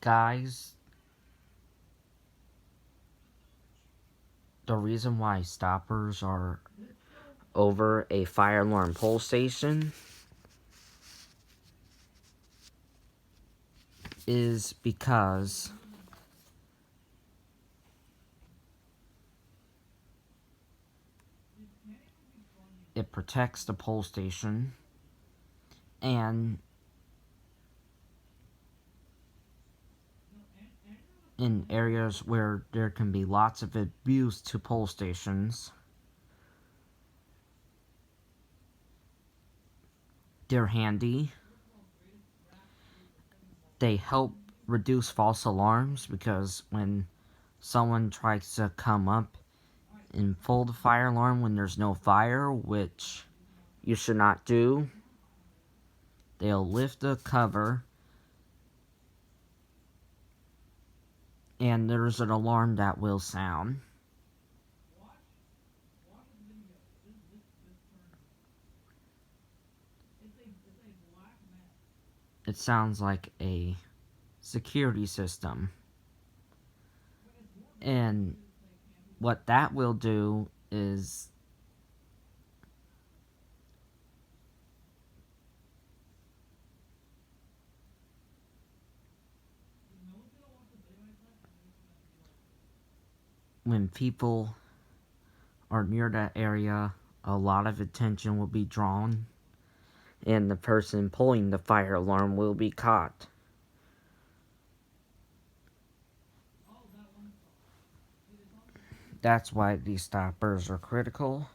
Guys, the reason why stoppers are over a fire alarm pole station is because it protects the pole station, and in areas where there can be lots of abuse to pole stations, they're handy. They help reduce false alarms, because when someone tries to come up and pull the fire alarm when there's no fire, which you should not do, they'll lift the cover and there's an alarm that will sound. It sounds like a security system. And what that will do is when people are near that area, a lot of attention will be drawn, and the person pulling the fire alarm will be caught. That's why these stoppers are critical.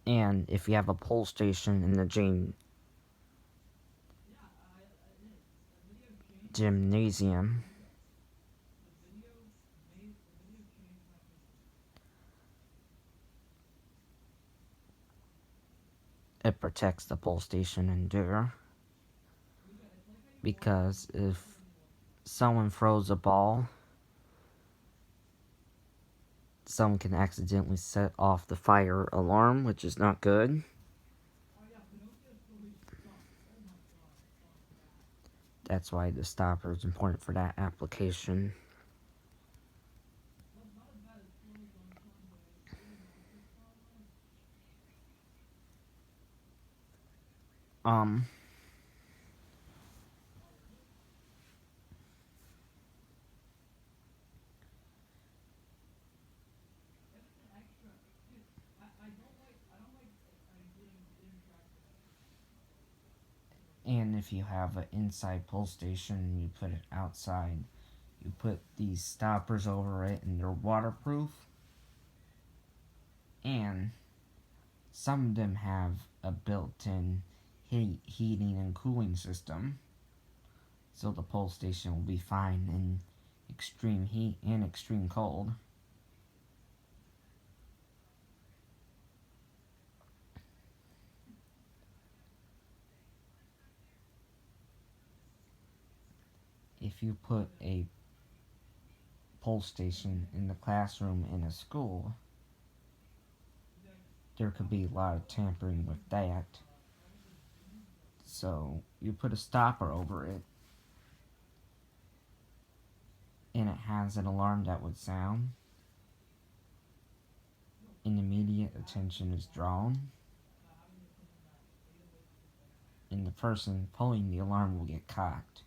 And if you have a pole station in the gymnasium, it protects the pole station endure. Because if someone throws a ball, someone can accidentally set off the fire alarm, which is not good. That's why the stopper is important for that application. Um, and if you have an inside pole station and you put it outside, you put these stoppers over it and they're waterproof. And some of them have a built-in heating and cooling system, so the pole station will be fine in extreme heat and extreme cold. If you put a pole station in the classroom in a school, there could be a lot of tampering with that. So you put a stopper over it, and it has an alarm that would sound, and immediate attention is drawn, and the person pulling the alarm will get caught.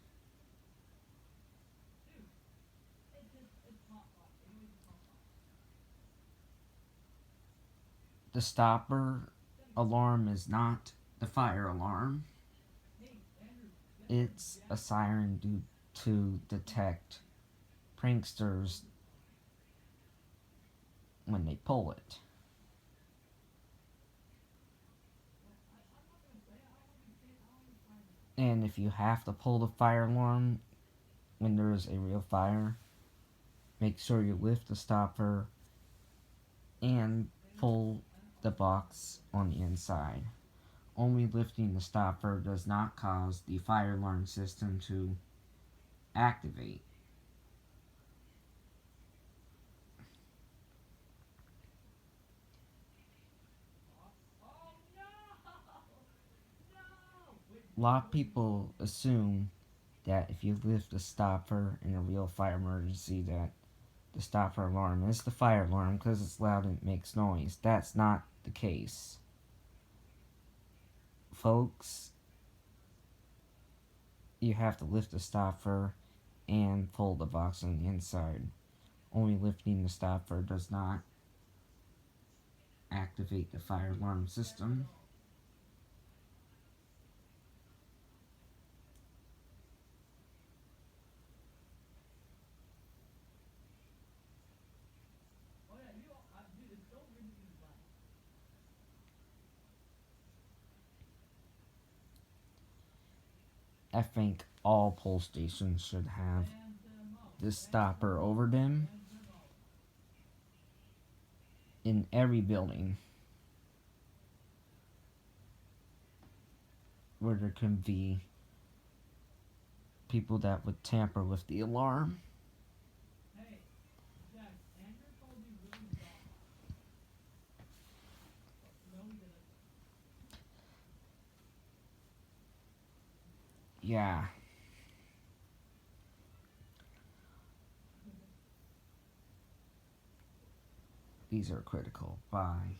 The stopper alarm is not the fire alarm. It's a siren due to detect pranksters when they pull it. And if you have to pull the fire alarm when there is a real fire, make sure you lift the stopper and pull the box on the inside. Only lifting the stopper does not cause the fire alarm system to activate. A lot of people assume that if you lift the stopper in a real fire emergency, that the stopper alarm is the fire alarm because it's loud and it makes noise. That's not the case. Folks, you have to lift the stopper and pull the box on the inside. Only lifting the stopper does not activate the fire alarm system. I think all pull stations should have this stopper over them in every building where there can be people that would tamper with the alarm. Yeah. These are critical. Bye.